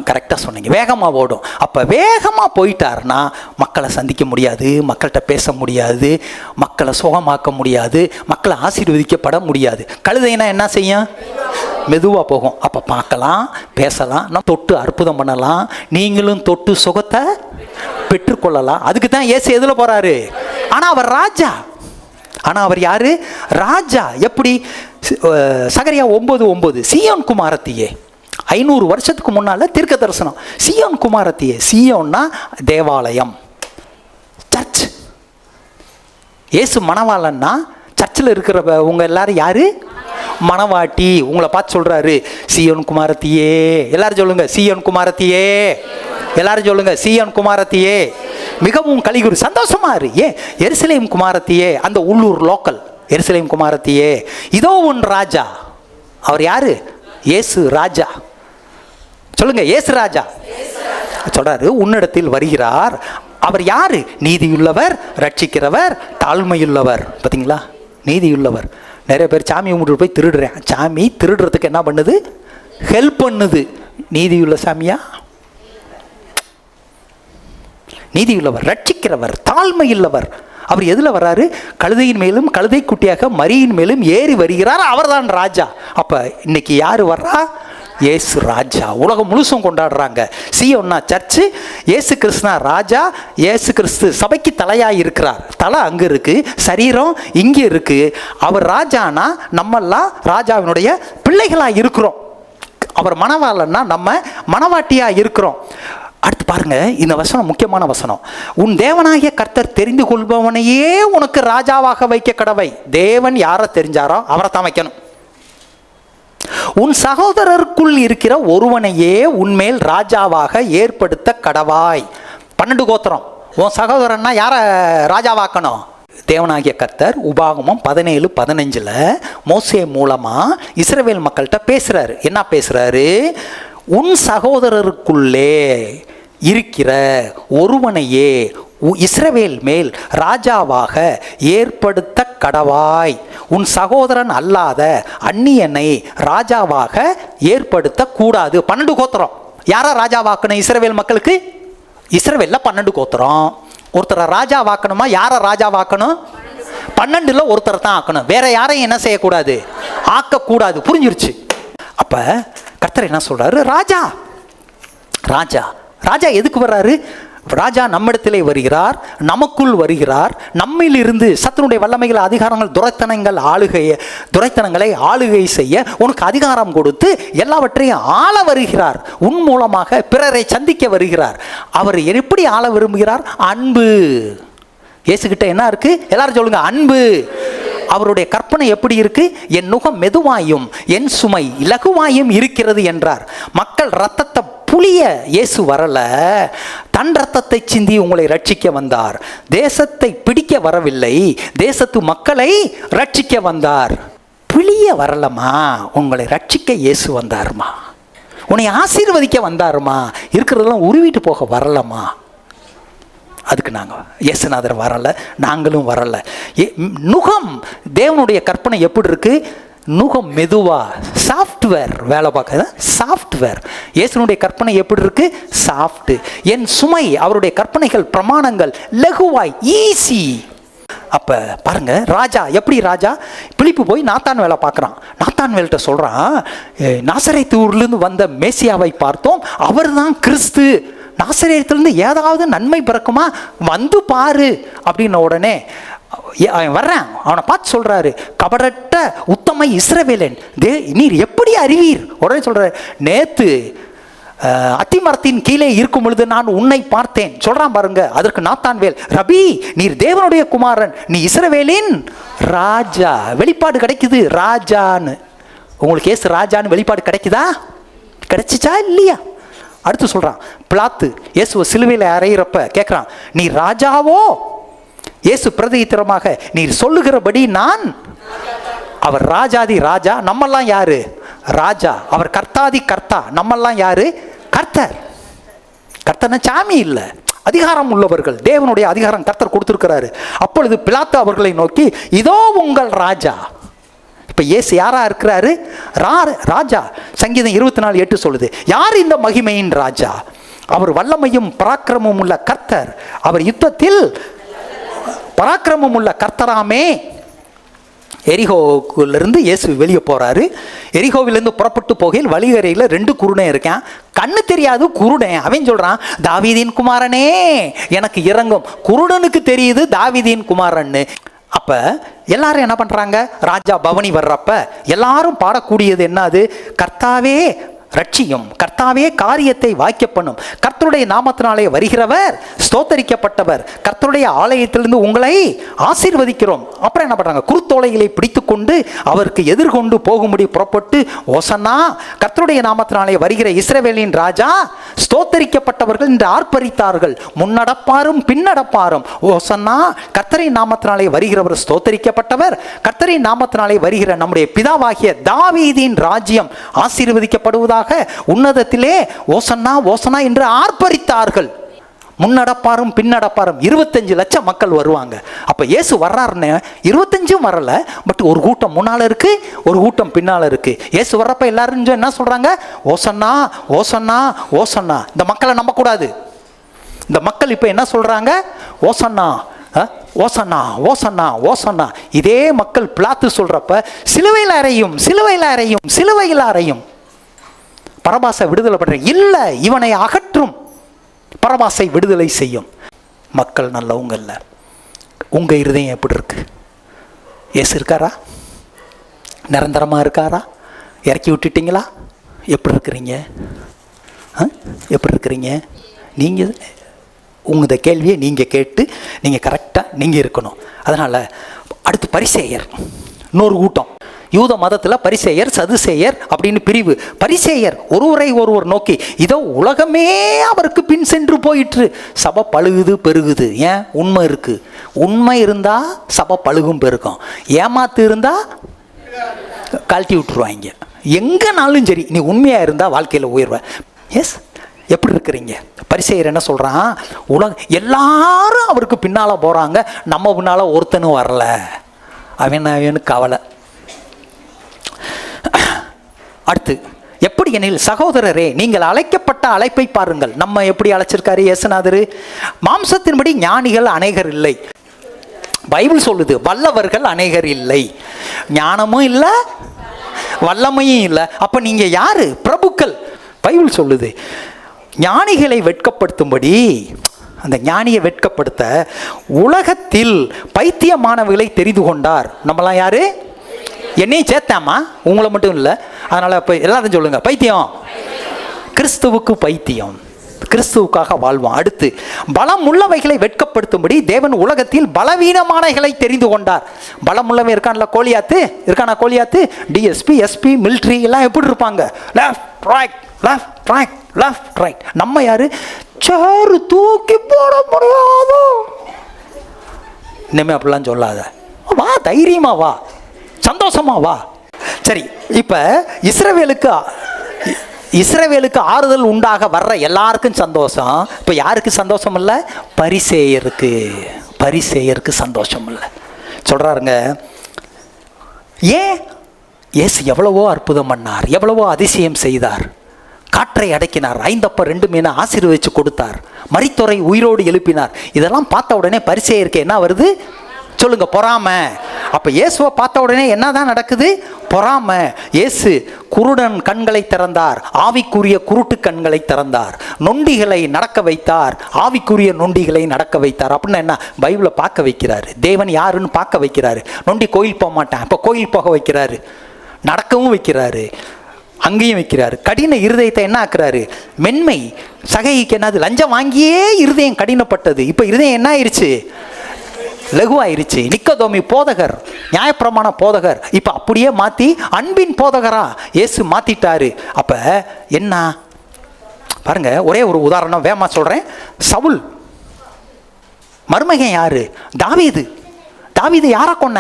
கரெக்டாக சொன்னீங்க, வேகமாக ஓடும். அப்போ வேகமாக போயிட்டாருன்னா மக்களை சந்திக்க முடியாது, மக்கள்கிட்ட பேச முடியாது, மக்களை சுகமாக்க முடியாது, மக்களை ஆசீர்வதிக்கப்பட முடியாது. கழுதைனா என்ன செய்யும்? மெதுவாக போகும். அப்போ பார்க்கலாம், பேசலாம், நம்ம தொட்டு அற்புதம் பண்ணலாம், நீங்களும் தொட்டு சுகத்தை பெற்றுக்கொள்ளலாம். அதுக்கு தான் இயேசு எதில் போகிறாரு? ஆனால் அவர் ராஜா. ஆனால் அவர் யாரு? ராஜா. எப்படி? சகரியா 9:9, சீயோன் குமாரத்தியே. 500 வருஷத்துக்கு முன்னால் தீர்க்க தரிசனம். சீயோன் குமாரத்தியே. சீயோன்னா தேவாலயம், சர்ச். இயேசு மணவாளன்னா சர்ச்சில் இருக்கிற உங்க எல்லாரும் யாரு? மணவாட்டி. உங்களை பார்த்து சொல்றாரு, சீயோன் குமாரத்தியே. எல்லாரும் சொல்லுங்க, சீயோன் குமாரத்தியே. எல்லாரும் சொல்லுங்க, சீயோன் குமாரத்தியே. மிகவும் கலிகுரு, சந்தோஷமா இரு. ஏன்? எருசலேம் குமாரத்தியே. அந்த உள்ளூர் லோக்கல் எருசலேம் குமாரத்தியே. இதோ உன் ராஜா. அவர் யாரு? இயேசு ராஜா. சொல்லுங்க, இயேசு ராஜா. சொல்றாரு, உன்னிடத்தில் வருகிறார். அவர் யாரு? நீதியுள்ளவர், ரட்சிக்கிறவர், தாழ்மையுள்ளவர். பார்த்தீங்களா? நீதியுள்ளவர். நிறைய பேர் சாமி கும்பிட்டு போய் திருடுறேன். சாமி திருடுறதுக்கு என்ன பண்ணுது? ஹெல்ப் பண்ணுது. நீதியுள்ள சாமியா? நீதியுள்ளவர், ரட்சிக்கிறவர், தாழ்மையுள்ளவர். அவர் எதில் வர்றாரு? கழுதையின் மேலும் கழுதை குட்டியாக மரியின் மேலும் ஏறி வருகிறார். அவர் தான் ராஜா. அப்போ இன்னைக்கு யார் வர்றா? இயேசு ராஜா. உலகம் முழுசும் கொண்டாடுறாங்க. சீயோன்னா சர்ச்சு, இயேசு கிறிஸ்துனா ராஜா. இயேசு கிறிஸ்து சபைக்கு தலையாக இருக்கிறார். தலை அங்கே இருக்குது, சரீரம் இங்கே இருக்குது. அவர் ராஜானா நம்மெல்லாம் ராஜாவினுடைய பிள்ளைகளாக இருக்கிறோம். அவர் மணவாளன்னா நம்ம மணவாட்டியாக இருக்கிறோம். அடுத்து பாருங்க, இந்த வசனம் முக்கியமான வசனம். உன் தேவனாகிய கர்த்தர் தெரிந்து கொள்பவனையே உனக்கு ராஜாவாக வைக்க கடவை. தேவன் யாரை தெரிஞ்சாரோ அவரை தான் வைக்கணும். உன் சகோதரருக்குள் இருக்கிற ஒருவனையே உன்மேல் ராஜாவாக ஏற்படுத்த கடவாய். 12 கோத்திரம். உன் சகோதரன்னா யாரை ராஜாவாக்கணும்? தேவனாகிய கர்த்தர் உபாகமம் 17:15 மோசே மூலமா இஸ்ரவேல் மக்கள்கிட்ட பேசுறாரு. என்ன பேசுறாரு? உன் சகோதரருக்குள்ளே இருக்கிற ஒருவனையே இஸ்ரவேல் மேல் ராஜாவாக ஏற்படுத்த கடவாய். உன் சகோதரன் அல்லாத அந்நியனை ராஜாவாக ஏற்படுத்த கூடாது. 12 கோத்திரம். யாரா ராஜாவாக்கணும் இஸ்ரவேல் மக்களுக்கு? இஸ்ரவேல்ல 12 கோத்திரம். ஒருத்தரை ராஜாவாக்கணுமா? யாரை ராஜாவாக்கணும்? 12ல் ஒருத்தரை தான் ஆக்கணும். வேற யாரையும் என்ன செய்யக்கூடாது? ஆக்கக்கூடாது. புரிஞ்சிருச்சு? அப்ப கர்த்தர் என்ன சொல்றாரு? ராஜா. ராஜா ராஜா எதுக்கு வர்றாரு? ராஜா நம்மிடத்திலே வருகிறார், நமக்குள் வருகிறார், நம்மிலிருந்து சத்துனுடைய வல்லமைகள், அதிகாரங்கள், துரைத்தனங்களை ஆளுகை செய்ய உனக்கு அதிகாரம் கொடுத்து எல்லாவற்றையும் ஆள வருகிறார். உன் மூலமாக பிறரை சந்திக்க வருகிறார். அவர் எப்படி ஆள விரும்புகிறார்? அன்பு. இயேசுகிட்ட என்ன இருக்கு? எல்லாரும் சொல்லுங்க, அன்பு. அவருடைய கற்பனை எப்படி இருக்கு? என் நுகம் மெதுவாயும் என் சுமை இலகுவாயும் இருக்கிறது என்றார். மக்கள் ரத்தத்தை புளிய இயேசு வரல, தன் ரத்தத்தை சிந்தி உங்களை ரட்சிக்க வந்தார். தேசத்தை பிடிக்க வரவில்லை, தேசத்து மக்களை ரட்சிக்க வந்தார். பிளிய வரலமா, உங்களை ரட்சிக்க இயேசு வந்தாருமா. உன்னை ஆசீர்வதிக்க வந்தாருமா. இருக்கிறதெல்லாம் உருவிட்டு போக வரலமா. அதுக்கு நாங்கள் இயேசுநாதர் வரலை, நாங்களும் வரலை. நுகம், தேவனுடைய கற்பனை எப்படி இருக்கு? நுகம் மெதுவா, சாஃப்ட்வேர் வேலை பார்க்க, சாஃப்ட்வேர். இயேசுனுடைய கற்பனை எப்படி இருக்கு? சாஃப்ட். என் சுமை, அவருடைய கற்பனைகள், பிரமாணங்கள் லகுவாய், ஈஸி. அப்போ பாருங்க, ராஜா எப்படி? ராஜா பிலிப்பு போய் நாத்தான் வேலை பார்க்குறான். நாத்தான் வேல்கிட்ட சொல்கிறான், நாசரேத்து ஊர்லேருந்து வந்த மேசியாவை பார்த்தோம், அவர் தான் கிறிஸ்து. நாசரேத்திலிருந்து ஏதாவது நன்மை பிறக்குமா? வந்து பாரு அப்படின்ன உடனே அவன் வர்றான். அவனை பார்த்து சொல்றாரு, கபடற்ற உத்தமை இஸ்ரவேலன், நீர் எப்படி அறிவீர்? உடனே சொல்றாரு, நேத்து அத்திமரத்தின் கீழே இருக்கும் பொழுது நான் உன்னை பார்த்தேன் சொல்றான் பாருங்க. அதற்கு நாத்தான்வேல், ரபி நீர் தேவனுடைய குமாரன், நீ இஸ்ரவேலின் ராஜா. வெளிப்பாடு கிடைக்குது ராஜான்னு. உங்களுக்கு ஏசு ராஜான்னு வெளிப்பாடு கிடைக்குதா? கிடைச்சிச்சா இல்லையா? அடுத்து சொல்றான், பிலாத்து இயேசுவை சிலுவையில் அறையிறப்ப கேட்குறான், நீ ராஜாவோ? இயேசு பிரதித்திரமாக, நீர் சொல்லுகிறபடி நான். அவர் ராஜாதி ராஜா, நம்மெல்லாம் யாரு? ராஜா. அவர் கர்த்தாதி கர்த்தா, நம்மெல்லாம் யாரு? கர்த்தர். கர்த்தர்னா சாமி இல்லை, அதிகாரம் உள்ளவர்கள். தேவனுடைய அதிகாரம் கர்த்தர் கொடுத்துருக்கிறாரு. அப்பொழுது பிலாத்து அவர்களை நோக்கி, இதோ உங்கள் ராஜா. இப்போ இயேசு யாரா இருக்கிறாரு? ராஜா. சங்கீதம் 24:8 சொல்லுது, யார் இந்த மகிமையின் ராஜா? அவர் வல்லமையும் பராக்கிரமும் உள்ள கர்த்தர், அவர் யுத்தத்தில் பராக்கிரமம் உள்ள கர்த்தராமே. எரிகோவிலிருந்து இயேசு வெளியே போறாரு. எரிகோவிலிருந்து புறப்பட்டு போகையில் வழிகரையில் 2 குருடன் இருக்கான். கண்ணு தெரியாது குருடன். அவன் சொல்றான், தாவீதின் குமாரனே எனக்கு இரங்கும். குருடனுக்கு தெரியுது தாவீதின் குமாரன்னு. அப்ப எல்லாரும் என்ன பண்றாங்க? ராஜா பவனி வர்றப்ப எல்லாரும் பாடக்கூடியது என்னது? கர்த்தாவே ரட்சியும், கர்த்தாவே காரியத்தை வாய்க்க பண்ணும், கர்த்தருடைய நாமத்தினாலே வருகிறவர் ஸ்தோத்தரிக்கப்பட்டவர், கர்த்தருடைய ஆலயத்திலிருந்து உங்களை ஆசீர்வதிக்கிறோம். அப்புறம் என்ன பண்றாங்க? குருத்தோலைகளை பிடித்து கொண்டு அவருக்கு எதிர்கொண்டு போகும்படி புறப்பட்டு, ஓசன்னா கர்த்தருடைய நாமத்தினாலே வருகிற இஸ்ரவேலின் ராஜா ஸ்தோத்தரிக்கப்பட்டவர்கள் என்று ஆர்ப்பரித்தார்கள். முன்னடப்பாரும் பின்னடப்பாரும், ஓசன்னா கர்த்தரின் நாமத்தினாலே வருகிறவர் ஸ்தோத்தரிக்கப்பட்டவர், கர்த்தரின் நாமத்தினாலே வருகிற நம்முடைய பிதாவாகிய தாவீதின் ராஜ்யம் ஆசீர்வதிக்கப்படுவதாக உன்னதத்திலே ஓசன்னா ஓசன்னா என்று ஆர்ப்பரித்தார்கள். முன்னடப்பாரும் பின்னடப்பாரும் 25 லட்சம் மக்கள் வருவாங்க. அப்ப இயேசு வர்றாருன்னு 25 வரல, பட் ஒரு கூட்டம் முன்னால இருக்கு, ஒரு கூட்டம் பின்னால இருக்கு. இயேசு வர்றப்ப எல்லாரும் என்ன சொல்றாங்க? ஓசன்னா ஓசன்னா ஓசன்னா. இந்த மக்களை நம்ப கூடாது. இந்த மக்கள் இப்ப என்ன சொல்றாங்க? ஓசன்னா ஓசன்னா ஓசன்னா ஓசன்னா. இதே மக்கள் பிலாத்து சொல்றப்ப சிலுவையில் அறையும் சிலுவையில் அறையும் சிலுவையில் அறையும். பரபாசை விடுதலை பண்ற இல்ல, இவனை அகற்றும். பரபாசை விடுதலை செய்யும். மக்கள் நல்லவங்க இல்ல. உங்க இருதயம் எப்படி இருக்கு? இயேசு இருக்காரா? நிரந்தரமா இருக்காரா? இறக்கி விட்டுட்டீங்களா? எப்படி இருக்கிறீங்க? எப்படி இருக்கிறீங்க? நீங்க உங்க கேள்வியை நீங்க கேட்டு நீங்க கரெக்டா நீங்க இருக்கணும். அதனால அடுத்து பரிசேயர், இன்னொரு கூட்டம். யூத மதத்தில் பரிசேயர் சதுசேயர் அப்படின்னு பிரிவு. பரிசேயர் ஒருவரை ஒருவர் நோக்கி, இதோ உலகமே அவருக்கு பின் சென்று போயிற்று, சபை பழுகுது பெருகுது. ஏன்? உண்மை இருக்கு. உண்மை இருந்தா சபை பழுகும் பெருக்கும். ஏமாத்து இருந்தா கழட்டி விட்டுருவாங்க. எங்கனாலும் சரி, நீ உண்மையா இருந்தா வாழ்க்கையில் உயர்வ. எஸ், எப்படி இருக்கிறீங்க? பரிசேயர் என்ன சொல்றான்? எல்லாரும் அவருக்கு பின்னால போறாங்க, நம்ம பின்னால ஒருத்தனும் வரல. அவனுக்கு கவலை. அடுத்து, எப்படி எனில் சகோதரரே, நீங்கள் அழைக்கப்பட்ட அழைப்பை பாருங்கள். நம்ம எப்படி அழைச்சிருக்காரு இயேசுநாதர்? மாம்சத்தின்படி ஞானிகள் அநேகர் இல்லை. பைபிள் சொல்லுது, வல்லவர்கள் அநேகர் இல்லை. ஞானமும் இல்லை, வல்லமையும் இல்லை. அப்ப நீங்க யாரு? பிரபுக்கள். பைபிள் சொல்லுது, ஞானிகளை வெட்கப்படுத்தும்படி அந்த ஞானியை வெட்கப்படுத்த உலகத்தில் பைத்தியமானவர்களை தெரிந்து கொண்டார். நம்மளாம் யாரு? என்னையும் சேர்த்தாமா, உங்களை மட்டும் இல்லை. அதனால இப்போ எல்லாரும் சொல்லுங்க, பைத்தியம். கிறிஸ்துவுக்கு பைத்தியம், கிறிஸ்துவுக்காக வாழ்வான். அடுத்து, பலம் உள்ளவைகளை வெட்கப்படுத்தும்படி தேவன் உலகத்தில் பலவீனமானவைகளை தெரிந்து கொண்டார். பலம் உள்ளவன் இருக்கான்ல, கோலியாத்து இருக்கானா? கோலியாத்து டிஎஸ்பி, எஸ்பி, மிலிட்ரி எல்லாம் எப்படி இருப்பாங்க? Left right, left right, left right. நம்ம யாரு? சேரு தூக்கி போட முடியாது. இனிமே அப்படிலாம் சொல்லாத, வா, தைரியமா வா, சந்தோஷமா வா. சரி, இப்ப இஸ்ரவேலுக்கு ஆறுதல் உண்டாக வர்ற எல்லாருக்கும் சந்தோஷம். இப்ப யாருக்கு சந்தோஷம் இல்லை? பரிசேயருக்கு சந்தோஷம் இல்லை. சொல்றாருங்க, ஏன்? இயேசு எவ்வளவோ அற்புதம் பண்ணார், எவ்வளவோ அதிசயம் செய்தார். காற்றை அடக்கினார், 5 அப்பம் 2 மீனை ஆசீர்வதிச்சு கொடுத்தார், மரித்தோரை உயிரோடு எழுப்பினார். இதெல்லாம் பார்த்த உடனே பரிசேயருக்கு என்ன வருது? சொல்லுங்க, பொறாமை. அப்ப இயேசுவை பார்த்த உடனே என்னதான் நடக்குது? பொறாமை. இயேசு குருடன் கண்களை திறந்தார், ஆவிக்குரிய குருட்டு கண்களை திறந்தார். நொண்டிகளை நடக்க வைத்தார், ஆவிக்குரிய நொண்டிகளை நடக்க வைத்தார். அப்படின்னா என்ன? பைபிளை பார்க்க வைக்கிறாரு. தேவன் யாருன்னு பார்க்க வைக்கிறாரு. நொண்டி கோயில் போக மாட்டான், இப்போ கோயில் போக வைக்கிறாரு. நடக்கவும் வைக்கிறாரு, அங்கேயும் வைக்கிறாரு. கடின இருதயத்தை என்ன ஆக்குறாரு? மென்மை. சகைக்கு என்னது? லஞ்சம் வாங்கியே இருதயம் கடினப்பட்டது. இப்போ இருதயம் என்ன ஆயிடுச்சு? லகுவாயிருச்சு. நிக்கதோமி போதகர், நியாயப்பிரமாண போதகர், இப்ப அப்படியே மாத்தி அன்பின் போதகரா இயேசு மாத்திட்டாரு. அப்ப என்ன பாருங்க, ஒரே ஒரு உதாரணம் வேகமா சொல்றேன். சவுல் மருமகன் யாரு? தாவீது யாரை கொன்ன?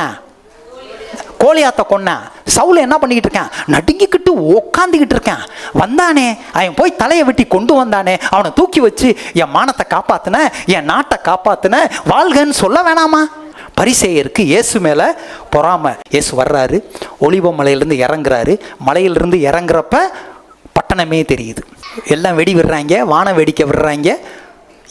கோலியாத்தை கொன்ன. சவுல் என்ன பண்ணிக்கிட்டு இருக்கான்? நடுங்கிக்கிட்டு உட்காந்துக்கிட்டு இருக்கான். வந்தானே, அவன் போய் தலையை வெட்டி கொண்டு வந்தானே, அவனை தூக்கி வச்சு என் மானத்தை காப்பாத்தின, என் நாட்டை காப்பாத்தின, வாழ்கன்னு சொல்ல வேணாமா? பரிசேயருக்கு இயேசு மேல பொறாமை. இயேசு வர்றாரு, ஒலிவ மலையிலிருந்து இறங்குறாரு. மலையிலிருந்து இறங்குறப்ப பட்டணமே தெரியுது. எல்லாம் வெடி விடுறாங்க, வான வேடிக்கை விடுறாங்க.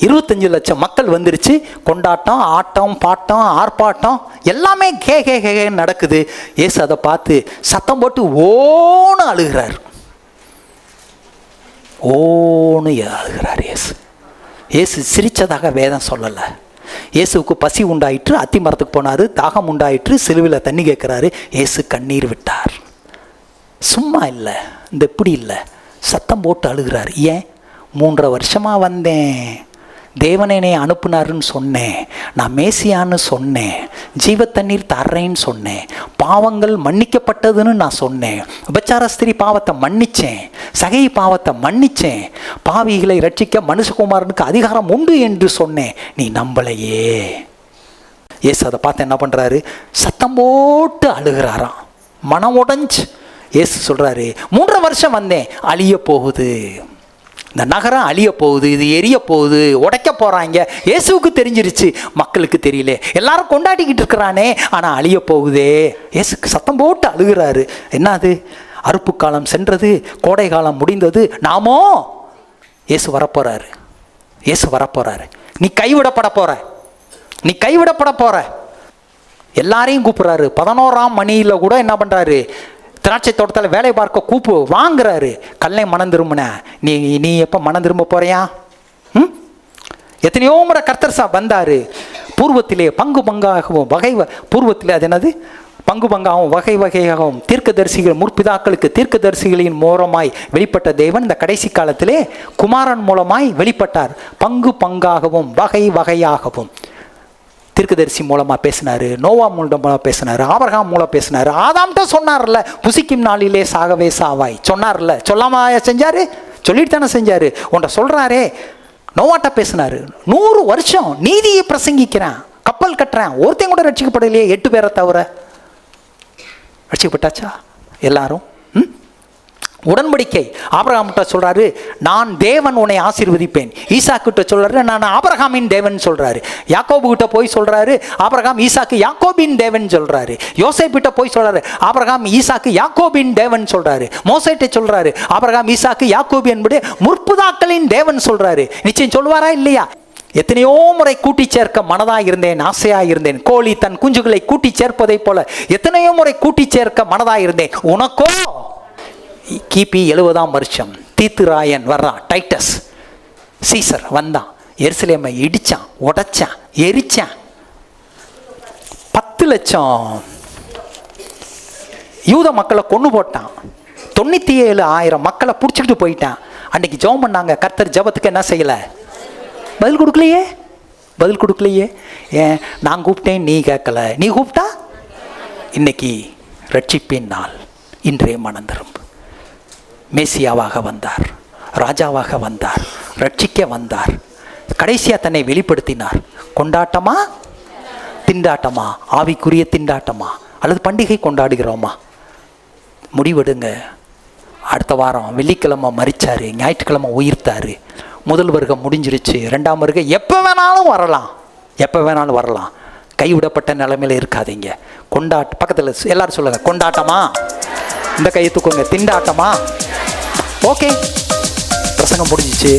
25 லட்சம் மக்கள் வந்துருச்சு. கொண்டாட்டம், ஆட்டம், பாட்டம், ஆர்ப்பாட்டம் எல்லாமே கே கே கே நடக்குது. இயேசு அதை பார்த்து சத்தம் போட்டு ஓன்னு அழுகிறார். இயேசு சிரிச்சதாக வேதம் சொல்லலை. இயேசுவுக்கு பசி உண்டாயிற்று, அத்தி மரத்துக்கு போனார். தாகம் உண்டாயிற்று, சிலுவையில் தண்ணி கேட்குறாரு. இயேசு கண்ணீர் விட்டார். சும்மா இல்லை, இந்த எப்படி இல்லை, சத்தம் போட்டு அழுகிறார். ஏன்? 3 வருஷமாக வந்தேன், தேவன் என்னை அனுப்புனாருன்னு சொன்னேன், நான் மேசியான்னு சொன்னேன், ஜீவ தண்ணீர் தர்றேன்னு சொன்னேன், பாவங்கள் மன்னிக்கப்பட்டதுன்னு நான் சொன்னேன், உபச்சார ஸ்திரீ பாவத்தை மன்னிச்சேன், சகை பாவத்தை மன்னிச்சேன், பாவிகளை ரட்சிக்க மனுஷகுமாரனுக்கு அதிகாரம் உண்டு என்று சொன்னேன், நீ நம்பலையே. இயேசு அதை பார்த்து என்ன பண்ணுறாரு? சத்தம் போட்டு அழுகிறாராம், மனம் உடைஞ்சு. இயேசு சொல்கிறாரு, 3 வருஷம் வந்தேன், அழிய போகுது, இந்த நகரம் அழிய போகுது, இது எரிய போகுது, உடைக்க போகிறாங்க. இயேசுவுக்கு தெரிஞ்சிருச்சு, மக்களுக்கு தெரியல. எல்லாரும் கொண்டாடிக்கிட்டு இருக்கிறானே, ஆனால் அழிய போகுதே. இயேசுக்கு சத்தம் போட்டு அழுகிறாரு. என்னது? அறுப்பு காலம் சென்றது, கோடை காலம் முடிந்தது, நாமோ இயேசு வரப்போறாரு. நீ கைவிடப்பட போற. எல்லாரையும் கூப்பிடுறாரு. 11ஆம் மணியில் கூட என்ன பண்ணுறாரு? திராட்சை தோட்டத்தில் வேலை பார்க்க வாங்குறாரு. கல்லை மனம் திரும்பின, நீ எப்போ மனம் திரும்ப போறியா? எத்தனையோ முறை கர்த்தர் வந்தாரு. பூர்வத்திலே பங்காகவும் பூர்வத்திலே அது என்னது? பங்கு பங்காகவும் வகை வகையாகவும் தீர்க்கதரிசிகள், முற்பிதாக்களுக்கு தீர்க்கதரிசிகளின் மூலமாய் வெளிப்பட்ட தேவன் இந்த கடைசி காலத்திலே குமாரன் மூலமாய் வெளிப்பட்டார். பங்காகவும் வகை வகையாகவும் தீர்க்கதரிசி மூலமாக பேசினார், நோவா மூலமாக பேசினார், ஆபிரகாம் மூலம் பேசினார், ஆதாம்கிட்ட சொன்னார்ல, புசிக்கும் நாளிலே சாகவே சாவாய் சொன்னார்ல. சொல்லாம செஞ்சாரு? சொல்லிட்டு தானே செஞ்சாரு. உன்ட சொல்றாரே, நோவாட்ட பேசினாரு. 100 வருஷம் நீதியை பிரசங்கிக்கிறேன், கப்பல் கட்டுறேன், ஒருத்தையும் கூட ரட்சிக்கப்படலையே, 8 பேரை தவிர. ரட்சிக்கப்பட்டாச்சா எல்லாரும்? உடன்படிக்கை ஆபிரகாம்கிட்ட சொல்றாரு, நான் தேவன் உன்னை ஆசீர்வதிப்பேன். ஈசாக்கிட்ட சொல்றாரு, நான் ஆபிரகாமின் தேவன் சொல்றாரு. யாக்கோபு கிட்ட போய் சொல்றாரு, ஆபிரகாம் ஈசாக்கு யாக்கோபின் தேவன் சொல்றாரு. யோசேப்பிட்ட போய் சொல்றாரு, ஆபிரகாம் ஈசாக்கு யாக்கோபின் தேவன் சொல்றாரு. மோசேட்ட சொல்றாரு, ஆபிரகாம் ஈசாக்கு யாக்கோபு என்பது முற்பிதாக்களின் தேவன் சொல்றாரு. நிச்சயம் சொல்வாரா இல்லையா? எத்தனையோ முறை கூட்டி சேர்க்க மனதாக இருந்தேன், ஆசையாக இருந்தேன். கோழி தன் குஞ்சுகளை கூட்டி சேர்ப்பதை போல எத்தனையோ முறை கூட்டி சேர்க்க மனதாக இருந்தேன். உனக்கோ கிபி 70ஆம் வருஷம் தீத்துராயன் வர்றான், டைட்டஸ் சீசர் வந்தான். எருசலேமை இடிச்சான், உடைச்சான், எரிச்சான். 10 லட்சம் யூத மக்களை கொன்று போட்டான். 97,000 மக்களை பிடிச்சிக்கிட்டு போயிட்டான். அன்னைக்கு ஜெபம் பண்ணாங்க, கர்த்தர் ஜெபத்துக்கு என்ன செய்யலை? பதில் கொடுக்கலையே. ஏன்? நான் கூப்பிட்டேன், நீ கேட்கல. நீ கூப்பிட்டா இன்னைக்கு ரட்சிப்பின் நாள். இன்றைய மனம் திரும்பு. மேசியாவாக வந்தார், ராஜாவாக வந்தார், ரட்சிக்க வந்தார், கடைசியாக தன்னை வெளிப்படுத்தினார். கொண்டாட்டமா திண்டாட்டமா? ஆவிக்குரிய திண்டாட்டமா அல்லது பண்டிகை கொண்டாடுகிறோமா? முடிவெடுங்க. அடுத்த வாரம் வெள்ளிக்கிழமை மரிச்சாரு, ஞாயிற்றுக்கிழமை உயிர்த்தாரு. முதல் வருகம் முடிஞ்சிருச்சு, 2ஆம் வருகம் எப்போ வேணாலும் வரலாம். கைவிடப்பட்ட நிலைமையில் இருக்காதீங்க. பக்கத்தில் எல்லாரும் சொல்லுங்க, கொண்டாட்டமா? இந்த கையை தூக்குங்க. திண்டாட்டமா? ஓகே, பிரசங்கம் முடிஞ்சிச்சு.